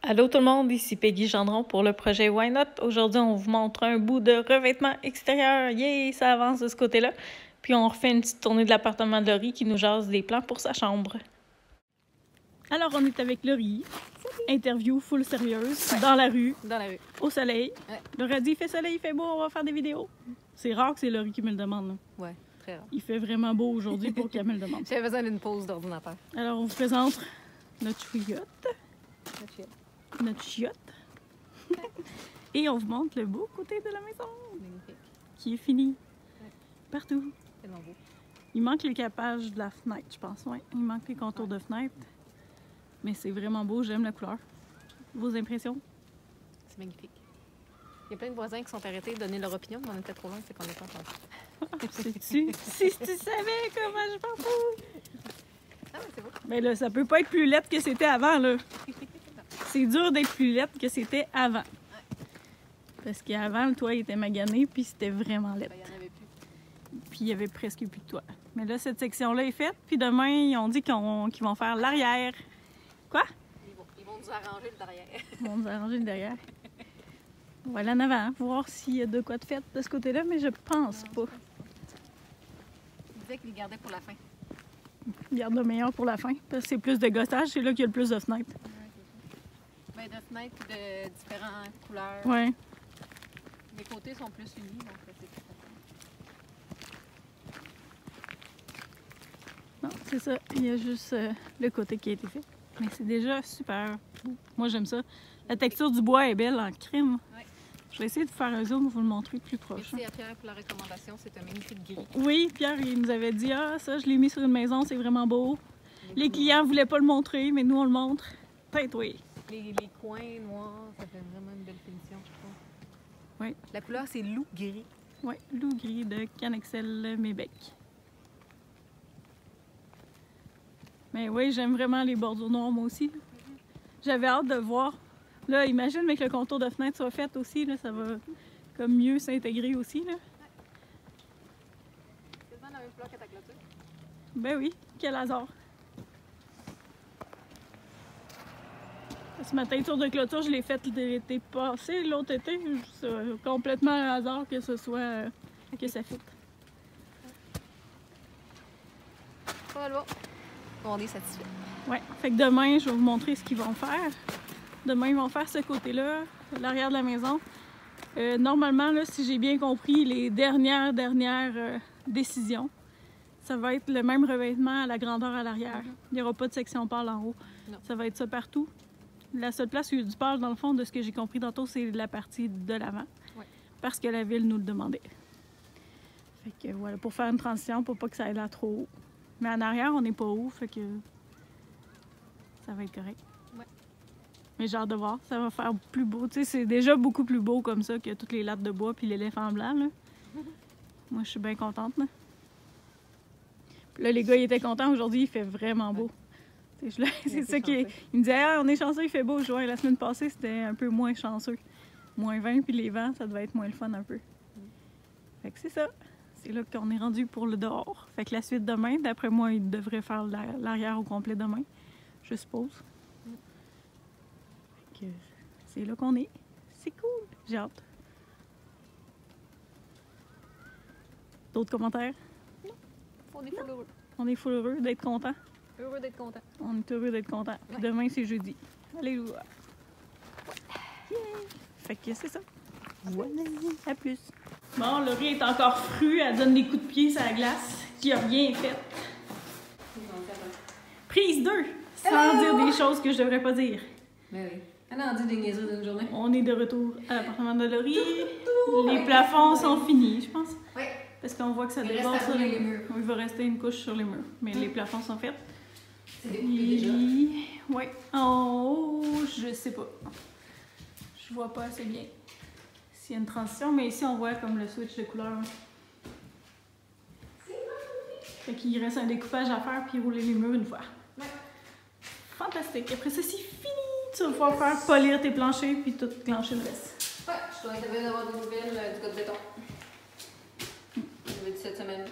Allô tout le monde, ici Peggy Gendron pour le projet Why Not. Aujourd'hui, on vous montre un bout de revêtement extérieur. Yay, ça avance de ce côté-là. Puis on refait une petite tournée de l'appartement de Laurie qui nous jase des plans pour sa chambre. Alors, on est avec Laurie. Interview full sérieuse, dans la rue, au soleil. Ouais. Laurie a dit, il fait soleil, il fait beau, on va faire des vidéos. C'est rare que c'est Laurie qui me le demande. Là. Ouais, très rare. Il fait vraiment beau aujourd'hui pour qu'elle me le demande. J'avais besoin d'une pause d'ordinateur. Alors, on vous présente notre chouillotte. Notre chiotte. Et on vous montre le beau côté de la maison. Magnifique. Qui est fini. Ouais. Partout. Tellement beau. Il manque le capage de la fenêtre, je pense. Ouais. Il manque les contours de fenêtre. Mais c'est vraiment beau, j'aime la couleur. Vos impressions? C'est magnifique. Il y a plein de voisins qui sont arrêtés de donner leur opinion, mais on était trop loin, c'est qu'on n'est pas entendu. Sais-tu? Si tu savais comment je m'en fous! Ah, mais c'est beau. Mais là, ça peut pas être plus laid que c'était avant, là. C'est dur d'être plus laid que c'était avant. Ouais. Parce qu'avant, le toit était magané, puis c'était vraiment laid. Ben, il y en avait plus. Puis il y avait presque plus de toit. Mais là, cette section-là est faite, puis demain, ils ont dit qu'ils vont faire l'arrière. Quoi? Ils vont nous arranger le derrière. Ils vont nous arranger le derrière. On va aller en avant, voir s'il y a de quoi de fait de ce côté-là, mais je pense pas. Ils disaient qu'ils les gardaient pour la fin. Garde le meilleur pour la fin, parce que c'est plus de gossage, c'est là qu'il y a le plus de fenêtres. Ben, de fenêtres de différentes couleurs. Ouais. Les côtés sont plus unis, donc c'est plus facile. Non, c'est ça. Il y a juste le côté qui a été fait. Mais c'est déjà super beau. Moi, j'aime ça. La texture du bois est belle en crème. Ouais. Je vais essayer de faire un zoom pour vous le montrer plus proche. Merci à Pierre pour la recommandation, c'est un magnifique gris. Oui, Pierre, il nous avait dit « Ah, ça, je l'ai mis sur une maison, c'est vraiment beau. » Les clients voulaient pas le montrer, mais nous, on le montre. Peut-être oui. Les coins noirs, ça fait vraiment une belle finition, je trouve. Oui. La couleur, c'est loup gris. Oui, loup gris de Canexel Mébec. Mais oui, j'aime vraiment les bordures noires, moi aussi. J'avais hâte de voir. Là, imagine, mais que le contour de fenêtre soit fait aussi, là, ça va comme mieux s'intégrer aussi. Là. C'est quasiment la même couleur que ta clôture. Ben oui, quel hasard. Ce matin, tour de clôture, je l'ai faite l'été passé, l'autre été. C'est complètement un hasard que ce soit, que ça fitte. Voilà. On est satisfait. Ouais, fait que demain, je vais vous montrer ce qu'ils vont faire. Demain, ils vont faire ce côté-là, l'arrière de la maison. Normalement, là, si j'ai bien compris, les dernières décisions, ça va être le même revêtement à la grandeur à l'arrière. Il n'y aura pas de section pâle en haut. Non. Ça va être ça partout. La seule place où il y a du pâle, dans le fond, de ce que j'ai compris tantôt, c'est la partie de l'avant. Ouais. Parce que la ville nous le demandait. Fait que voilà, pour faire une transition, pour pas que ça aille là trop haut. Mais en arrière, on n'est pas haut, fait que ça va être correct. Ouais. Mais j'ai hâte de voir, ça va faire plus beau. Tu sais, c'est déjà beaucoup plus beau comme ça que toutes les lattes de bois puis l'éléphant blanc, là. Moi, je suis bien contente, là. Puis là, les gars, ils étaient contents. Aujourd'hui, il fait vraiment beau. Ouais. C'est ça qui... Il me disait, ah, on est chanceux, il fait beau. Je vois, la semaine passée, c'était un peu moins chanceux. Moins 20, puis les vents, ça devait être moins le fun un peu. Fait que c'est ça. C'est là qu'on est rendu pour le dehors. Fait que la suite demain, d'après moi, il devrait faire l'arrière au complet demain, je suppose. Fait que c'est là qu'on est. C'est cool. J'ai hâte. D'autres commentaires? Non. On est full heureux. On est full heureux d'être content. Heureux d'être content. On est heureux d'être content. Ouais. Demain, c'est jeudi. Alléluia. Yeah. Fait que c'est ça. Voilà. À plus. Bon, Laurie est encore frue, elle donne des coups de pied sur la glace, qui a rien fait. Prise 2! Sans dire des choses que je devrais pas dire. Mais oui. Elle en dit des niaiseries d'une journée. On est de retour à l'appartement de Laurie. Les plafonds sont finis, je pense. Oui. Parce qu'on voit que ça déborde sur les murs. Il va rester une couche sur les murs. Mais les plafonds sont faits. C'est découpé déjà? Oui. Oh, je sais pas. Je vois pas assez bien. S'il y a une transition, mais ici on voit comme le switch de couleur. Fait qu'il reste un découpage à faire puis rouler les murs une fois. Ouais. Fantastique. Après ça, c'est fini. Tu vas pouvoir faire polir tes planchers puis tout clencher le reste. Ouais, je dois être d'avoir des nouvelles du code béton. Je vais dire cette semaine.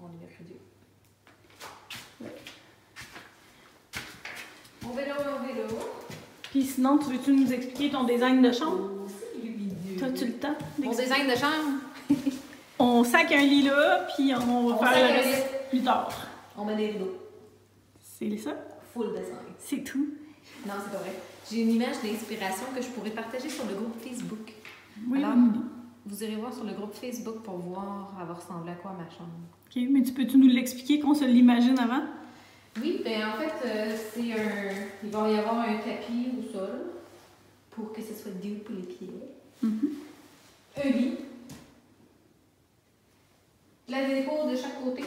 On est mercredi. Ouais. Mon vélo. Puis sinon, tu veux-tu nous expliquer ton design de chambre? T'as-tu le temps? Mon design de chambre? On sac un lit là, puis on va faire le reste plus tard. On met des rideaux. C'est ça? Full design. C'est tout. Non, c'est pas vrai. J'ai une image d'inspiration que je pourrais partager sur le groupe Facebook. Oui, Alors, bonne idée. vous irez voir sur le groupe Facebook pour voir elle va ressembler à quoi ma chambre. OK, mais peux-tu nous l'expliquer qu'on se l'imagine avant? Oui, ben en fait, il va y avoir un tapis au sol pour que ce soit doux pour les pieds. Un lit. La déco de chaque côté.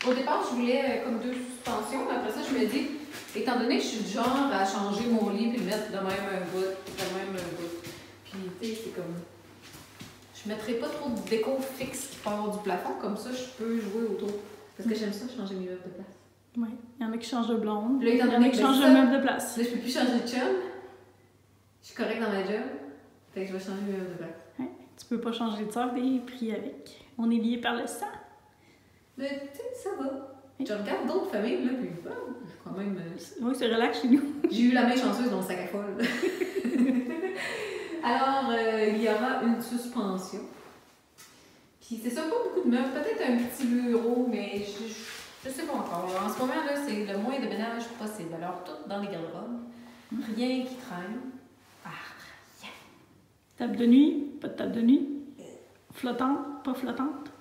Au départ, je voulais comme 2 suspensions. Après ça, je me dis, étant donné que je suis du genre à changer mon lit puis le mettre de même un bout, de même un bout. Puis, tu sais, c'est comme. Je mettrai pas trop de déco fixe qui part du plafond, comme ça, je peux jouer autour. Parce que j'aime ça, changer mes meubles de place. Oui, il y en a qui changent de blonde. Là, Il y étant en a donné qui que changent de ça, meuble de place. Là, je peux plus changer de chum. Je suis correcte dans ma job. Fait que je vais changer mes meubles de place. Ouais, tu peux pas changer de sort et pris avec. On est liés par le sang. Mais tu sais, ça va. Je regarde d'autres familles, là, puis quand même. Oui, c'est relax chez nous. J'ai eu la main chanceuse dans le sac à folle. Alors, il y aura une suspension. Puis c'est ça, pas beaucoup de meubles. Peut-être un petit bureau, mais je sais pas encore. En ce moment, là, c'est le moins de ménage possible. Alors, tout dans les garde-robes. Rien qui traîne. Ah, rien. Table de nuit, pas de table de nuit. Flottante, pas flottante.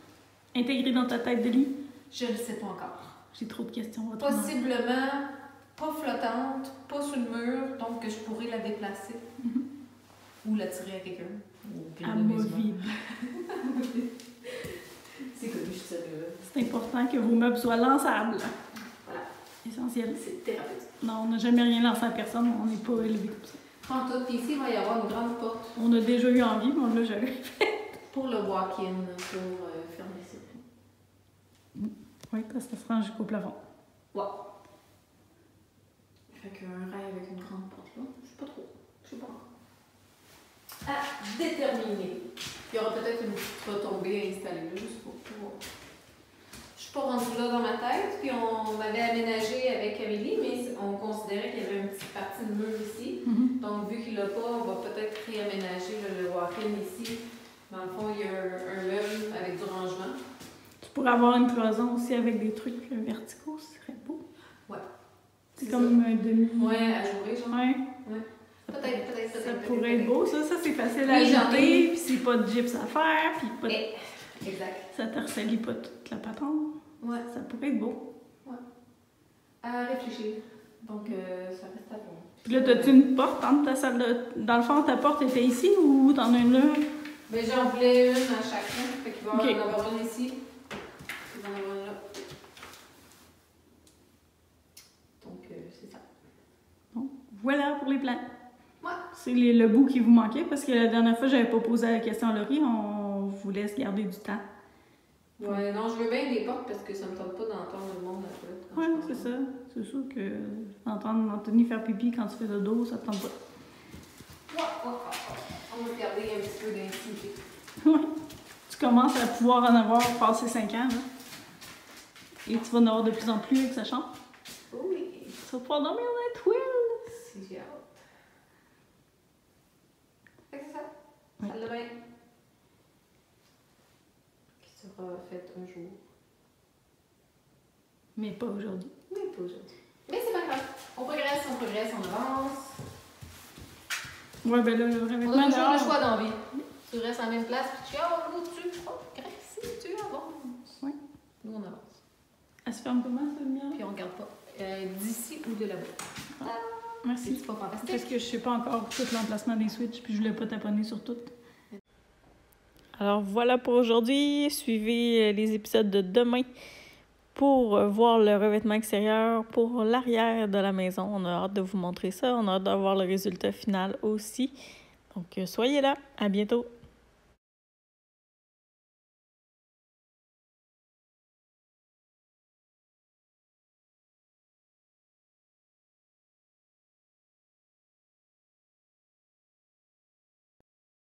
Intégrée dans ta tête de lit. Je ne sais pas encore. J'ai trop de questions. Possiblement pas flottante, pas sur le mur, donc que je pourrais la déplacer. Ou la tirer à quelqu'un. Amovible. C'est connu, je suis sérieuse. C'est important que vos meubles soient lançables. Voilà. Essentiel. C'est thérapeutique. Non, on n'a jamais rien lancé à personne. On n'est pas élevé comme ça. Prends tout. Puis ici, il va y avoir une grande porte. On a déjà eu envie, mais on l'a jamais fait. Pour le walk-in, pour fermer ça. Oui, parce que ça se rend jusqu'au plafond. Ouais. Fait qu'un rêve avec une grande porte là, je sais pas trop. Je sais pas encore. À déterminer. Il y aura peut-être une petite retombée à installer là, juste pour pouvoir. Je suis pas rendue là dans ma tête, puis on m'avait aménagé avec Amélie, mais on considérait qu'il y avait une petite partie de mur ici. Donc, vu qu'il l'a pas, on va peut-être réaménager le walk-in ici. Dans le fond, il y a un meuble avec du rangement. Tu pourrais avoir une cloison aussi avec des trucs verticaux, ce serait beau. Ouais. C'est comme un demi. Ouais, à jouer, genre. Ouais. Peut-être. Ça pourrait être beau, ça c'est facile à ajouter, puis c'est pas de gyps à faire, puis pas de... Exact. Ça te ressalit pas toute la patente. Ouais. Ça pourrait être beau. Ouais. À réfléchir. Donc, ça reste à voir. Puis là, t'as-tu une porte entre ta salle de... Dans le fond, ta porte était ici ou t'en as une là? Ben, j'en voulais une à chacun. Fait qu'il va y en avoir une ici. Il va y en avoir une là. Donc, c'est ça. Bon, voilà pour les plans. Ouais. C'est le bout qui vous manquait parce que la dernière fois, j'avais pas posé la question à Laurie. On vous laisse garder du temps. Ouais, non, je veux bien des portes parce que ça me tente pas d'entendre le monde à toilette. Ouais, c'est ça. C'est sûr que d'entendre Anthony faire pipi quand tu fais le dos, ça te tente pas. Ouais. On va garder un petit peu d'intimité. Ouais. Tu commences à pouvoir en avoir passé 5 ans, là. Et tu vas en avoir de plus en plus avec sa chambre. Oui. Tu vas pouvoir dormir dans la toile. Si j'ai hâte. Fait que c'est ça. Oui. Salle de bain. Qui sera faite un jour. Mais pas aujourd'hui. Mais pas aujourd'hui. Mais c'est pas grave. On progresse, on avance. Ouais, ben là, le On revêtement a toujours le dehors. choix dans la vie. Tu restes à la même place, puis tu dis, oh, où tu progresses, tu avances. Oui. Nous, on avance. Elle se ferme comment, cette lumière? Puis on regarde pas d'ici ou de là-bas. Merci. C'est pas fantastique. Parce que je sais pas encore tout l'emplacement des switches, puis je voulais pas taponner sur tout. Alors voilà pour aujourd'hui. Suivez les épisodes de demain pour voir le revêtement extérieur pour l'arrière de la maison. On a hâte de vous montrer ça. On a hâte d'avoir le résultat final aussi. Donc soyez là. À bientôt.